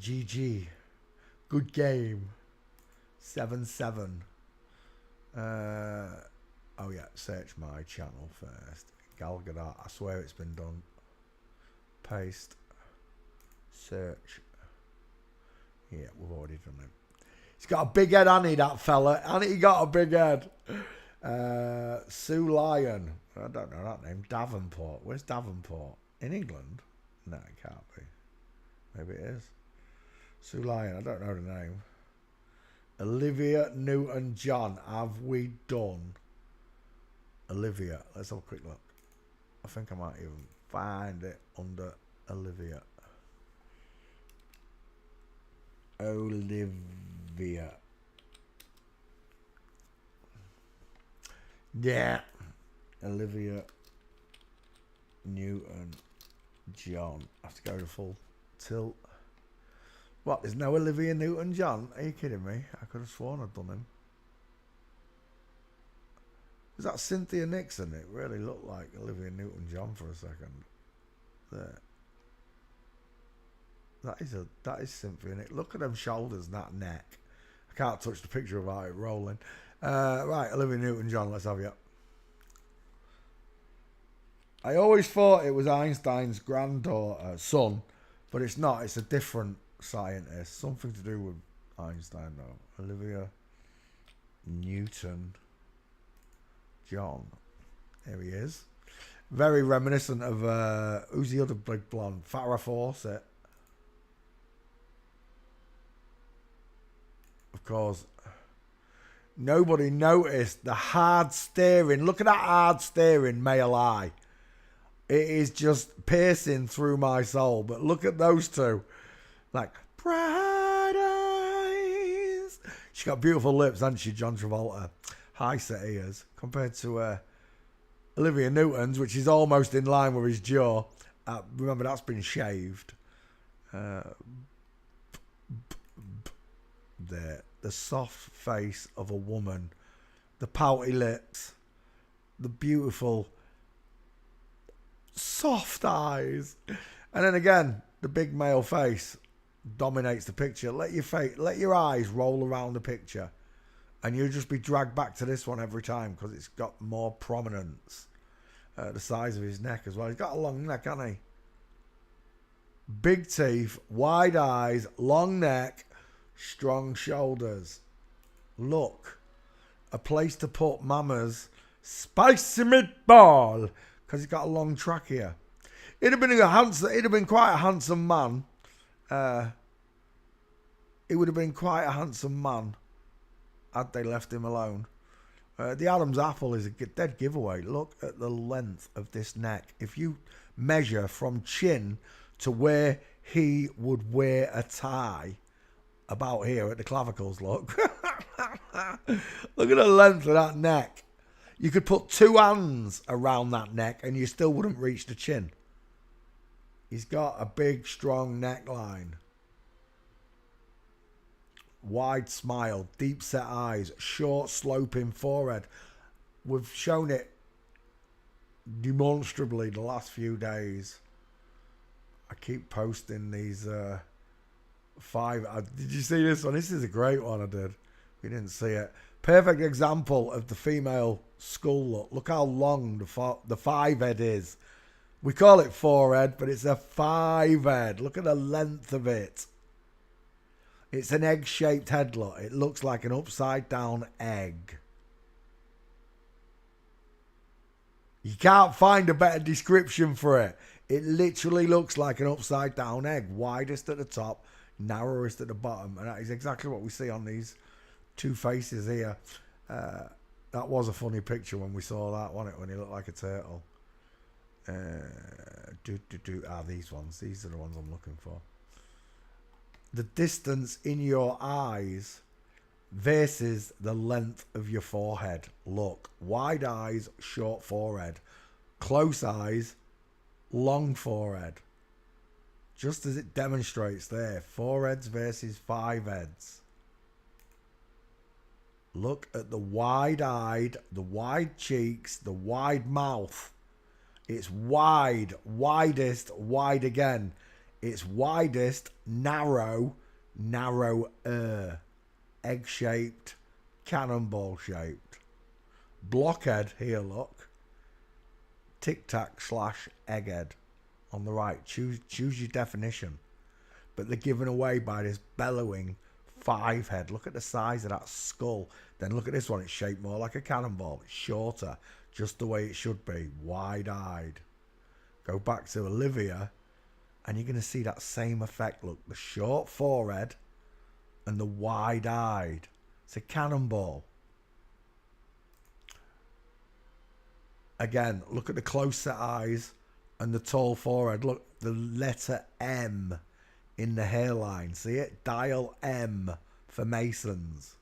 GG. Good game. 7-7. Oh yeah, search my channel first. Gal Gadot. I swear it's been done. Paste. Search. Yeah, we've already done it. He's got a big head, hasn't he, that fella? Hasn't he got a big head? Sue Lyon. I don't know that name. Davenport. Where's Davenport? In England? No, it can't be. Maybe it is. Sue Lyon. I don't know the name. Olivia Newton-John. Have we done Olivia? Let's have a quick look. I think I might even find it under Olivia. Olivia. Yeah. Olivia Newton-John. I have to go to full tilt. What? There's no Olivia Newton-John? Are you kidding me? I could have sworn I'd done him. Was that Cynthia Nixon? It really looked like Olivia Newton-John for a second. There. That is Cynthia Nixon. Look at them shoulders and that neck. I can't touch the picture without it rolling. Right, Olivia Newton-John, let's have you. I always thought it was Einstein's granddaughter, son, but it's not. It's a different scientist. Something to do with Einstein, though. Olivia Newton-John. There he is. Very reminiscent of, who's the other big blonde? Farrah Fawcett. Of course, nobody noticed the hard staring. Look at that hard staring male eye. It is just piercing through my soul. But look at those two. Like, bright eyes. She's got beautiful lips, hasn't she, John Travolta? High set ears. Compared to Olivia Newton's, which is almost in line with his jaw. Remember, that's been shaved. There. The soft face of a woman. The pouty lips. The beautiful soft eyes. And then again, the big male face dominates the picture. Let your eyes roll around the picture and you'll just be dragged back to this one every time because it's got more prominence. The size of his neck as well. He's got a long neck, hasn't he? Big teeth, wide eyes, long neck, strong shoulders. Look, a place to put Mama's spicy meatball because he's got a long trachea. He'd have been quite a handsome man. He would have been quite a handsome man had they left him alone. The Adam's apple is a dead giveaway. Look at the length of this neck. If you measure from chin to where he would wear a tie, about here at the clavicles, look. Look at the length of that neck. You could put two hands around that neck and you still wouldn't reach the chin. He's got a big, strong neckline. Wide smile, deep set eyes, short sloping forehead. We've shown it demonstrably the last few days. I keep posting these 5. Did you see this one? This is a great one I did. We didn't see it. Perfect example of the female skull look. Look how long the 5 head is. We call it 4 head, but it's a 5 head. Look at the length of it. It's an egg-shaped head look. It looks like an upside-down egg. You can't find a better description for it. It literally looks like an upside-down egg. Widest at the top, narrowest at the bottom. And that is exactly what we see on these two faces here. That was a funny picture when we saw that, wasn't it? When he looked like a turtle. These ones. These are the ones I'm looking for. The distance in your eyes versus the length of your forehead. Look, wide eyes, short forehead. Close eyes, long forehead. Just as it demonstrates there. 4 heads versus 5 heads. Look at the wide-eyed, the wide cheeks, the wide mouth. It's wide, widest, wide again. It's widest, narrower, egg-shaped, cannonball-shaped. Blockhead here, look. Tic-tac / egghead on the right. Choose your definition. But they're given away by this bellowing 5 head. Look at the size of that skull. Then look at this one. It's shaped more like a cannonball. It's shorter, just the way it should be. Wide-eyed. Go back to Olivia, and you're going to see that same effect. Look, the short forehead and the wide-eyed. It's a cannonball. Again, look at the close-set eyes and the tall forehead. Look, the letter M in the hairline. See it? Dial M for Masons.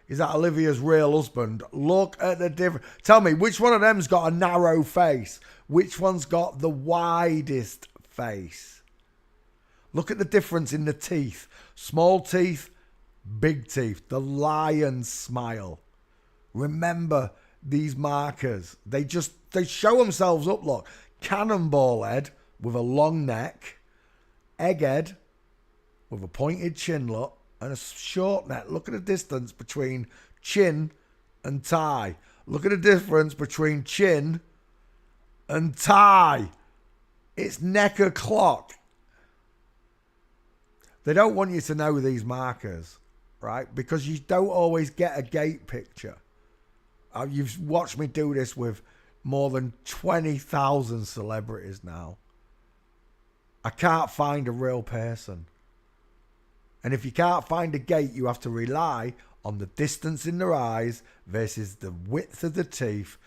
Is that Olivia's real husband? Look at the difference. Tell me, which one of them's got a narrow face? Which one's got the widest face? Look at the difference in the teeth. Small teeth, big teeth. The lion smile. Remember these markers. They show themselves up, look. Cannonball head with a long neck. Egghead with a pointed chin, look. And a short neck. Look at the distance between chin and tie. Look at the difference between chin and tie. It's neck o'clock. They don't want you to know these markers, right? Because you don't always get a gate picture. You've watched me do this with more than 20,000 celebrities now. I can't find a real person. And if you can't find a gate, you have to rely on the distance in their eyes versus the width of the teeth.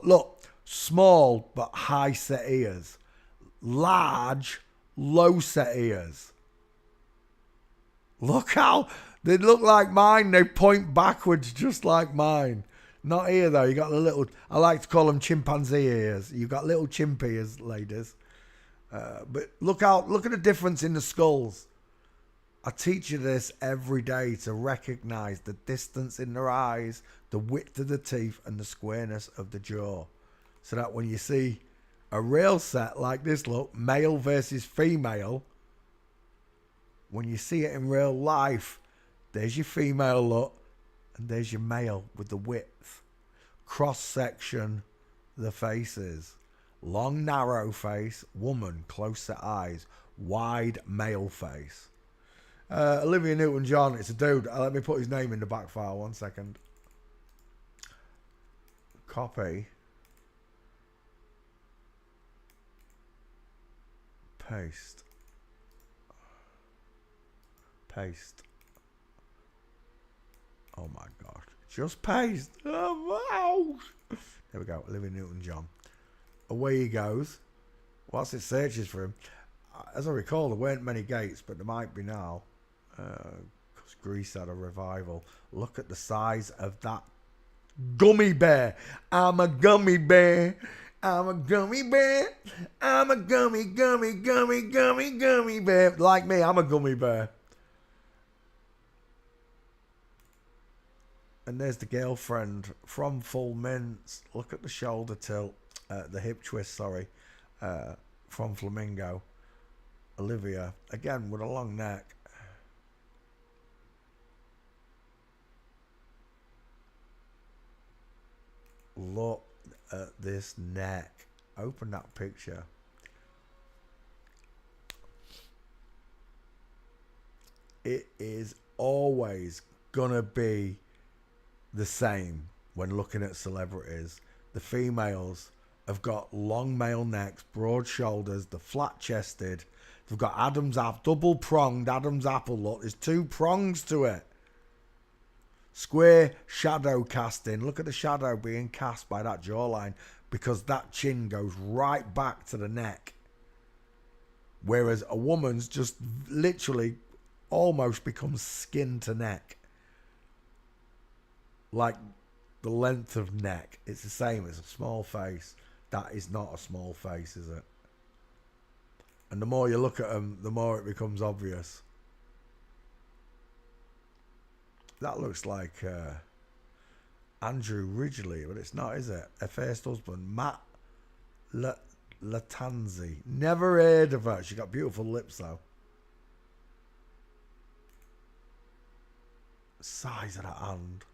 Look, small but high set ears. Large, low set ears. Look how they look like mine. They point backwards just like mine. Not here though. You got the little, I like to call them chimpanzee ears. You got little chimp ears, ladies. But look at the difference in the skulls. I teach you this every day to recognize the distance in their eyes, the width of the teeth, and the squareness of the jaw. So that when you see a real set like this, look, male versus female, when you see it in real life, there's your female look, and there's your male with the width. Cross section, the faces. Long, narrow face, woman, close set eyes, wide male face. Olivia Newton-John, it's a dude. Let me put his name in the back file, 1 second. Copy. Paste. Paste. Oh my God. Just paste. Oh, wow. There we go. Olivia Newton-John. Away he goes. Whilst it searches for him. As I recall, there weren't many gates, but there might be now. Because Greece had a revival. Look at the size of that gummy bear. I'm a gummy bear. I'm a gummy bear. I'm a gummy bear. Like me, I'm a gummy bear. And there's the girlfriend from Full Mints. Look at the shoulder tilt. The hip twist, sorry. From Flamingo. Olivia. Again, with a long neck. Look at this neck. Open that picture. It is always gonna be the same when looking at celebrities. The females have got long male necks, broad shoulders, the flat chested. They've got Adam's apple, double pronged Adam's apple look. There's 2 prongs to it. Square shadow casting. Look at the shadow being cast by that jawline because that chin goes right back to the neck. Whereas a woman's just literally almost becomes skin to neck. Like the length of neck. It's the same as a small face. That is not a small face, is it? And the more you look at them, the more it becomes obvious. That looks like Andrew Ridgeley, but it's not, is it? Her first husband, Matt Latanzi. Never heard of her. She got beautiful lips though. Size of that hand.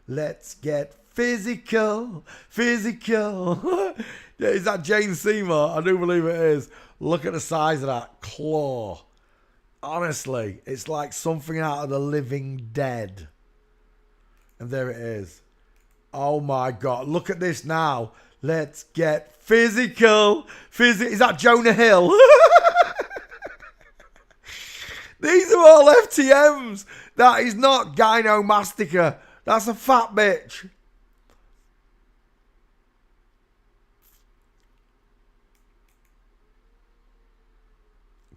Let's get physical. Physical. Yeah, is that Jane Seymour? I do believe it is. Look at the size of that claw. Honestly, it's like something out of the living dead. And there it is. Oh my God. Look at this now. Let's get physical. Is that Jonah Hill? These are all FTMs. That is not gynomastica. That's a fat bitch.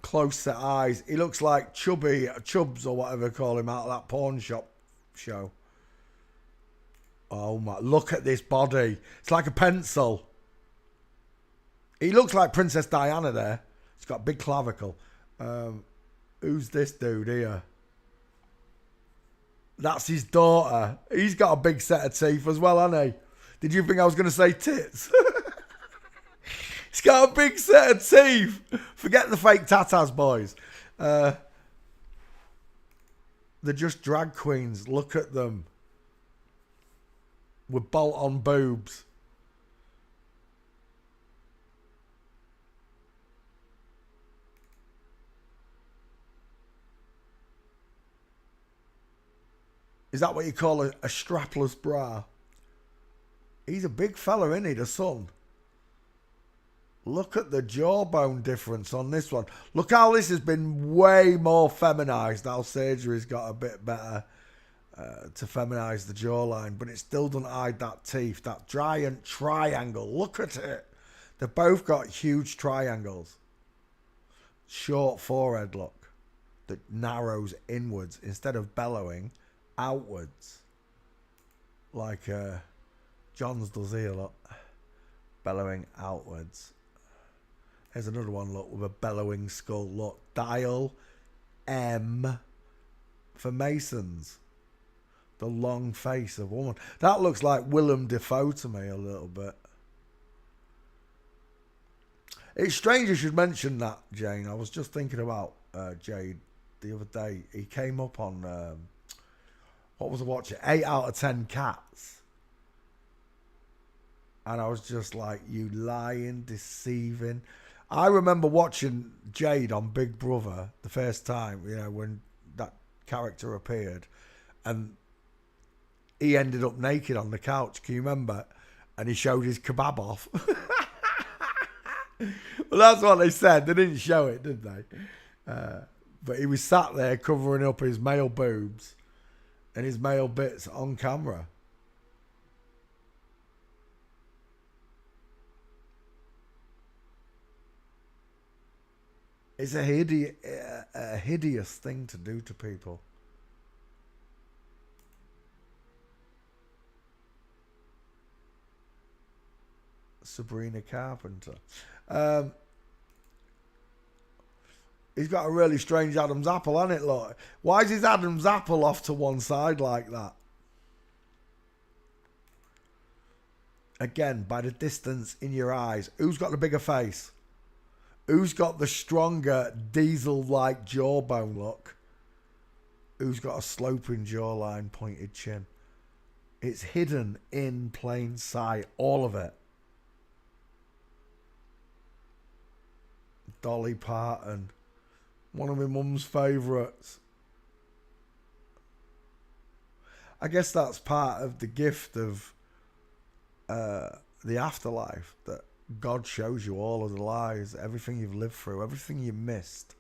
Close set eyes. He looks like Chubbs or whatever they call him out of that pawn shop show. Oh my, look at this body. It's like a pencil. He looks like Princess Diana there. He's got a big clavicle. Who's this dude here? That's his daughter. He's got a big set of teeth as well, hasn't he? Did you think I was going to say tits? He's got a big set of teeth. Forget the fake tatas, boys. They're just drag queens. Look at them. With bolt-on boobs. Is that what you call a strapless bra? He's a big fella, isn't he, the son? Look at the jawbone difference on this one. Look how this has been way more feminized. How surgery's got a bit better to feminize the jawline, but it still doesn't hide that teeth, that giant triangle. Look at it. They've both got huge triangles. Short forehead look that narrows inwards instead of bellowing outwards. Like John's does here, look. Bellowing outwards. Here's another one, look, with a bellowing skull. Look, dial M for Masons. The long face of woman. That looks like Willem Dafoe to me a little bit. It's strange you should mention that, Jane. I was just thinking about Jade the other day. He came up on, what was I watching? 8 out of 10 Cats. And I was just like, you lying, deceiving. I remember watching Jade on Big Brother the first time, you know, when that character appeared. And he ended up naked on the couch. Can you remember? And he showed his kebab off. Well, that's what they said. They didn't show it, did they? But he was sat there covering up his male boobs and his male bits on camera. It's a hideous thing to do to people. Sabrina Carpenter. He's got a really strange Adam's apple, hasn't it, look? Why is his Adam's apple off to one side like that? Again, by the distance in your eyes. Who's got the bigger face? Who's got the stronger diesel-like jawbone look? Who's got a sloping jawline, pointed chin? It's hidden in plain sight, all of it. Dolly Parton, one of my mum's favourites. I guess that's part of the gift of the afterlife, that God shows you all of the lies, everything you've lived through, everything you missed.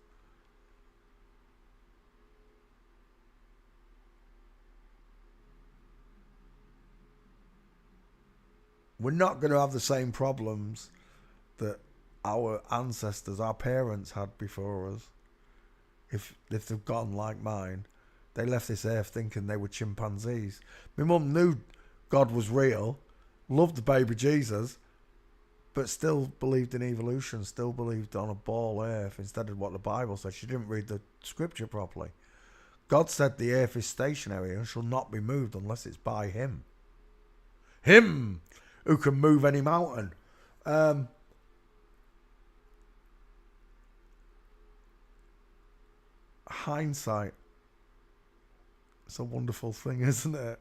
We're not going to have the same problems that our ancestors, our parents had before us. If they've gone like mine, they left this earth thinking they were chimpanzees. My mum knew God was real, loved the baby Jesus, but still believed in evolution, still believed on a ball earth instead of what the Bible said. She didn't read the scripture properly. God said the earth is stationary and shall not be moved unless it's by him. Him who can move any mountain. Hindsight. It's a wonderful thing, isn't it?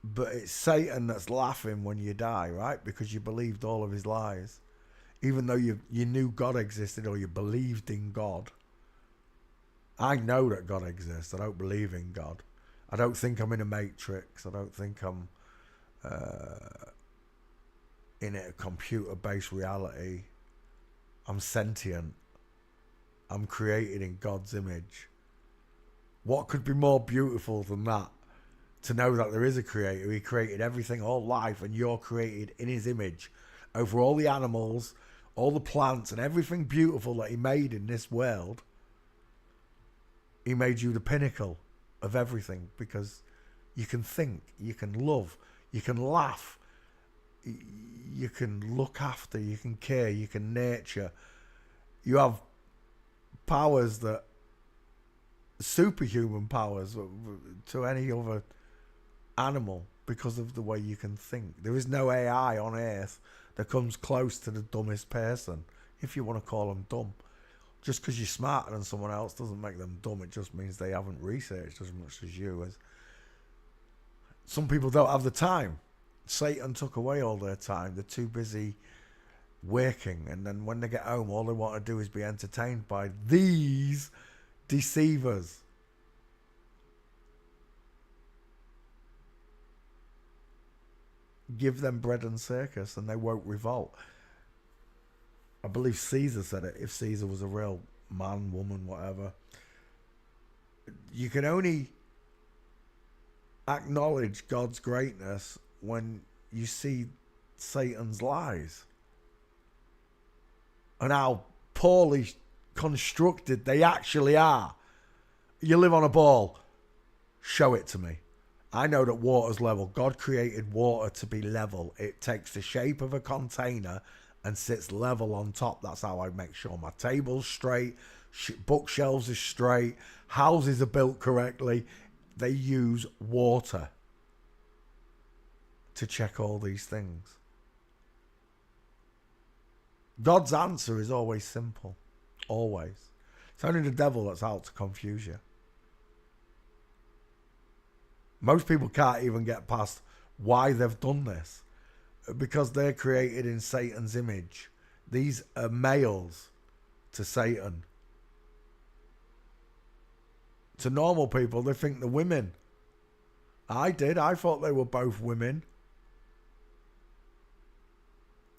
But it's Satan that's laughing when you die, right? Because you believed all of his lies. Even though you knew God existed or you believed in God. I know that God exists. I don't believe in God. I don't think I'm in a matrix. I don't think I'm in a computer-based reality. I'm sentient. I'm created in God's image. What could be more beautiful than that? To know that there is a creator. He created everything, all life, and you're created in his image. Over all the animals, all the plants, and everything beautiful that he made in this world. He made you the pinnacle of everything, because you can think, you can love, you can laugh, you can look after, you can care, you can nurture. You have powers that superhuman powers to any other animal because of the way you can think. There is no AI on Earth that comes close to the dumbest person, if you want to call them dumb. Just because you're smarter than someone else doesn't make them dumb. It just means they haven't researched as much as you. As some people don't have the time. Satan took away all their time. They're too busy working, and then when they get home, all they want to do is be entertained by these deceivers. Give them bread and circus and they won't revolt. I believe Caesar said it, if Caesar was a real man, woman, whatever. You can only acknowledge God's greatness when you see Satan's lies and how poorly constructed they actually are. You live on a ball, show it to me. I know that water's level. God created water to be level. It takes the shape of a container and sits level on top. That's how I make sure my table's straight, bookshelves are straight, houses are built correctly. They use water to check all these things. God's answer is always simple. Always. It's only the devil that's out to confuse you. Most people can't even get past why they've done this. Because they're created in Satan's image. These are males to Satan. To normal people, they think they're women. I did. I thought they were both women.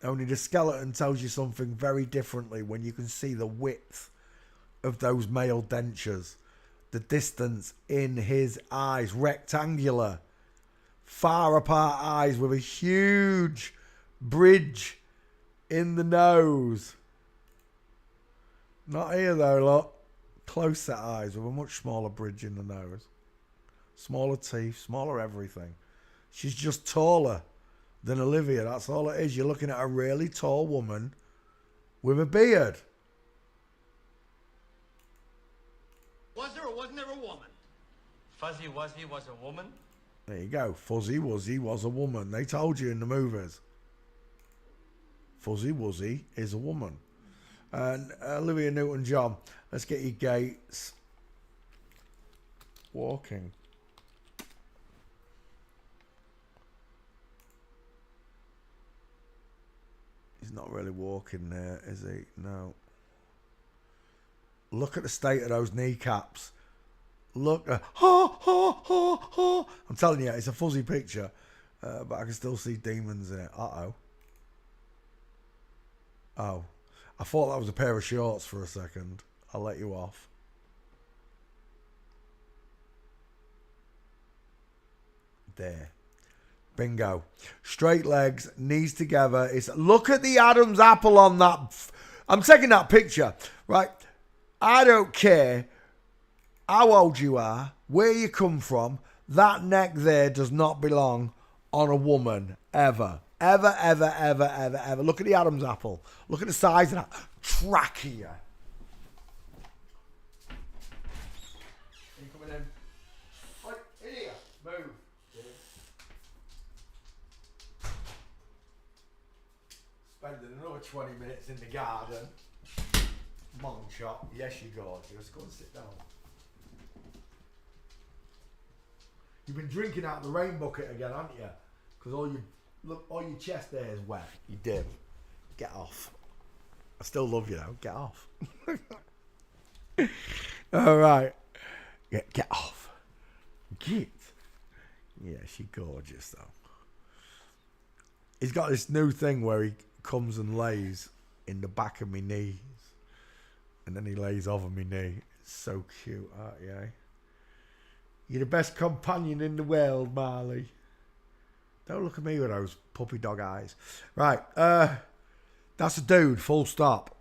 Only the skeleton tells you something very differently when you can see the width of those male dentures. The distance in his eyes, rectangular, far apart eyes with a huge bridge in the nose. Not here though, look. Close set eyes with a much smaller bridge in the nose. Smaller teeth, smaller everything. She's just taller than Olivia, that's all it is. You're looking at a really tall woman with a beard. Was there or wasn't there a woman? Fuzzy Wuzzy was a woman? There you go. Fuzzy Wuzzy was a woman. They told you in the movies. Fuzzy Wuzzy is a woman. And Olivia Newton-John, let's get you Gates walking. He's not really walking there, is he? No. Look at the state of those kneecaps. Look. I'm telling you, it's a fuzzy picture. But I can still see demons in it. Uh-oh. Oh. I thought that was a pair of shorts for a second. I'll let you off. There. Bingo. Straight legs, knees together. Look at the Adam's apple on that. I'm taking that picture, right? I don't care how old you are, where you come from. That neck there does not belong on a woman, ever. Ever, ever, ever, ever, ever. Look at the Adam's apple. Look at the size of that trachea. Are you coming in? Right, in here. Spending another 20 minutes in the garden. Mom shot. Yes, you're gorgeous. Go and sit down. You've been drinking out the rain bucket again, haven't you? Because all your chest there is wet. You did. Get off. I still love you though. Get off. All right. Yeah, get off. Get. Yeah, she's gorgeous though. He's got this new thing where he comes and lays in the back of my knees. And then he lays over my knee. It's so cute, aren't you? You're the best companion in the world, Marley. Don't look at me with those puppy dog eyes. Right, that's a dude, full stop.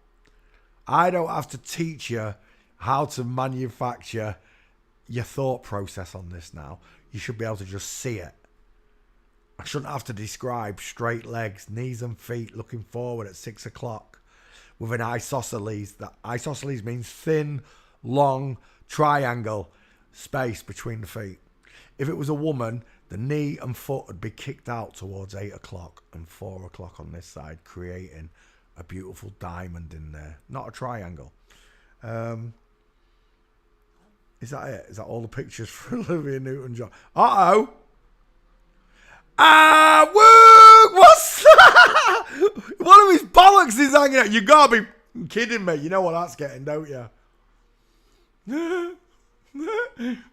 I don't have to teach you how to manufacture your thought process on this now. You should be able to just see it. I shouldn't have to describe straight legs, knees and feet looking forward at 6 o'clock with an isosceles. That isosceles means thin, long triangle space between the feet. If it was a woman, the knee and foot would be kicked out towards 8 o'clock and 4 o'clock on this side, creating a beautiful diamond in there. Not a triangle. Is that it? Is that all the pictures for Olivia Newton-John? Uh-oh! Ah, woo! What's that? One of his bollocks is hanging out. You gotta be kidding me. You know what that's getting, don't you?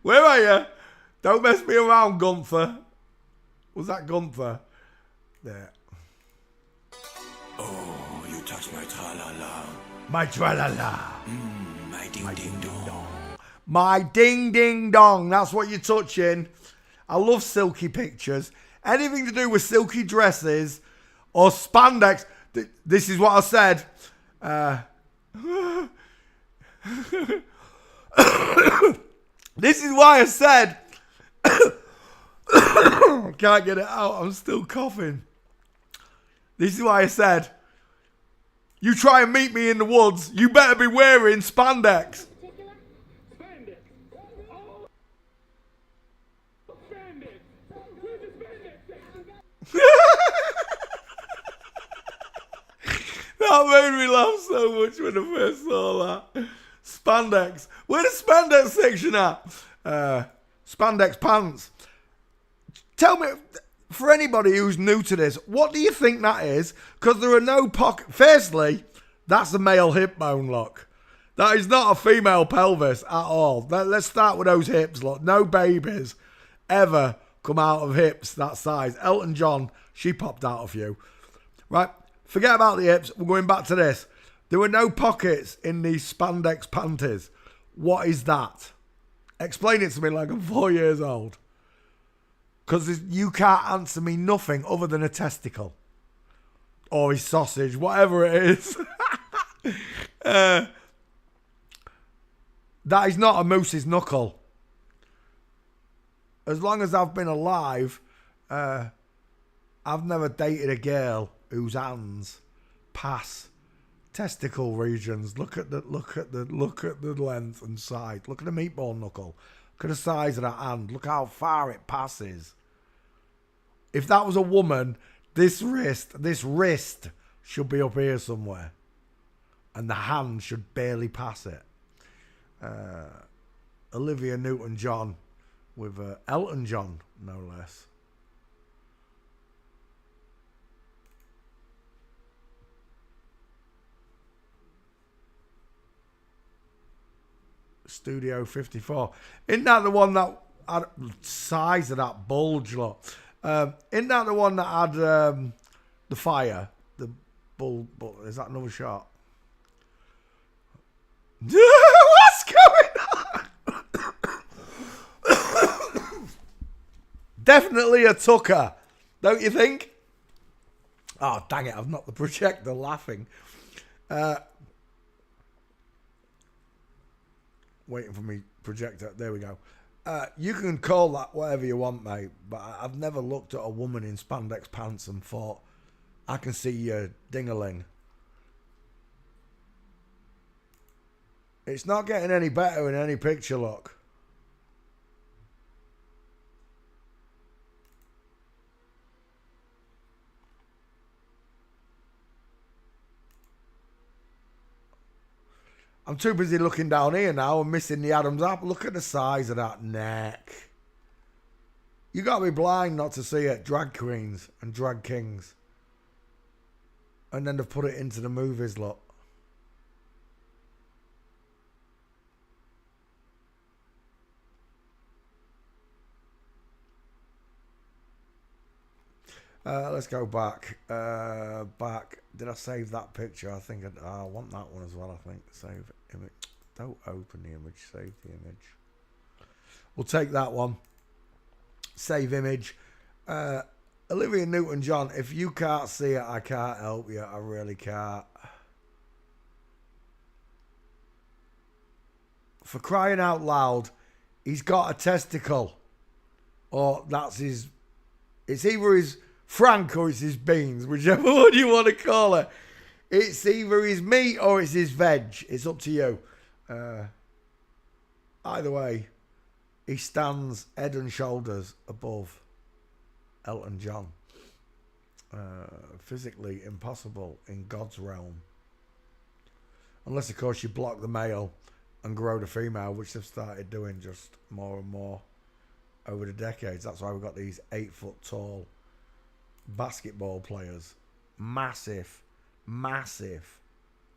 Where are you? Don't mess me around, Gunther. Was that Gunther? There. Oh, you touch my tra-la-la. My tra-la-la. My ding-ding-dong. My ding-ding-dong. That's what you're touching. I love silky pictures. Anything to do with silky dresses or spandex. This is what I said. This is why I said. I can't get it out. I'm still coughing. This is why I said. You try and meet me in the woods. You better be wearing spandex. That made me laugh so much when I first saw that. Spandex. Where's the spandex section at? Spandex pants. Tell me, for anybody who's new to this, what do you think that is? Because there are no pockets. Firstly, that's a male hip bone, look. That is not a female pelvis at all. Let's start with those hips, look. No babies ever come out of hips that size. Elton John, she popped out a few. Right, forget about the hips. We're going back to this. There were no pockets in these spandex panties. What is that? Explain it to me like I'm 4 years old. Because you can't answer me nothing other than a testicle. Or his sausage, whatever it is. That is not a moose's knuckle. As long as I've been alive, I've never dated a girl whose hands pass testicle regions. Look at the length and size. Look at the meatball knuckle. Look at the size of that hand. Look how far it passes. If that was a woman, this wrist should be up here somewhere. And the hand should barely pass it. Olivia Newton-John with Elton John, no less. Studio 54. Isn't that the one that had size of that bulge, look? Isn't that the one that had the fire? The bull, is that another shot? What's going on? Definitely a tucker, don't you think? Oh, dang it, I've knocked the projector laughing. Waiting for me projector. There we go. You can call that whatever you want, mate, but I've never looked at a woman in spandex pants and thought, I can see your ding-a-ling. It's not getting any better in any picture, look. I'm too busy looking down here now and missing the Adam's apple. Look at the size of that neck. You got to be blind not to see it. Drag queens and drag kings. And then they've put it into the movies, look. Let's go back. Back. Did I save that picture? I think I want that one as well, I think. Save image. Don't open the image. Save the image. We'll take that one. Save image. Olivia Newton-John, if you can't see it, I can't help you. I really can't. For crying out loud, he's got a testicle. Or that's his... It's either his Frank or it's his beans, whichever one you want to call it. It's either his meat or it's his veg. It's up to you. Either way, he stands head and shoulders above Elton John. Physically impossible in God's realm. Unless, of course, you block the male and grow the female, which they've started doing just more and more over the decades. That's why we've got these 8 foot tall basketball players. Massive, massive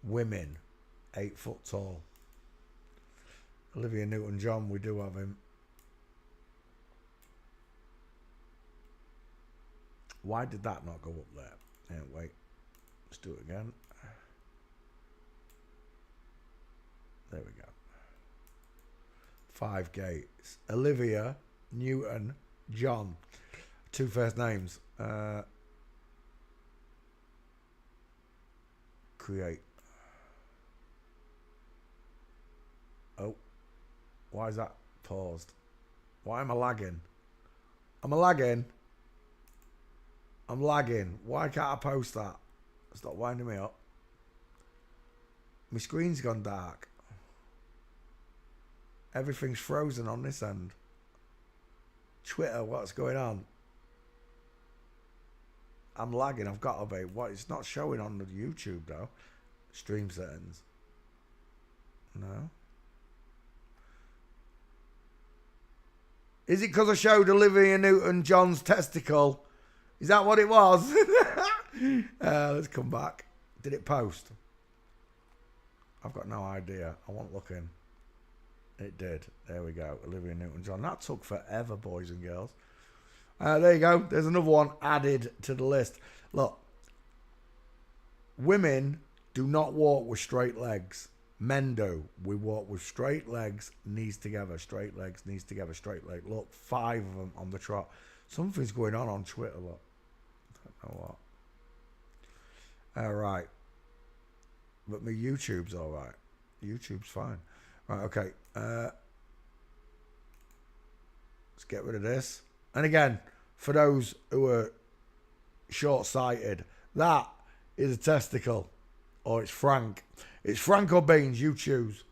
women. 8 foot tall. Olivia Newton-John, we do have him. Why did that not go up there? Yeah, wait. Let's do it again. There we go. 5 gates. Olivia Newton-John. 2 first names. Create. Oh. Why is that paused? Why am I lagging? Am I lagging? I'm lagging. Why can't I post that? Stop winding me up. My screen's gone dark. Everything's frozen on this end. Twitter, what's going on? I'm lagging. I've got to be. What? It's not showing on the YouTube though. Stream settings. No. Is it because I showed Olivia Newton-John's testicle? Is that what it was? Let's come back. Did it post? I've got no idea. I wasn't looking. It did. There we go. Olivia Newton-John. That took forever, boys and girls. There you go. There's another one added to the list. Look. Women do not walk with straight legs. Men do. We walk with straight legs, knees together. Straight legs, knees together, straight leg. Look, 5 of them on the trot. Something's going on Twitter, look. I don't know what. Alright. But my YouTube's alright. YouTube's fine. Right, okay. Let's get rid of this. And again, for those who are short-sighted, that is a testicle. Or it's Frank. It's Frank or Beans, you choose.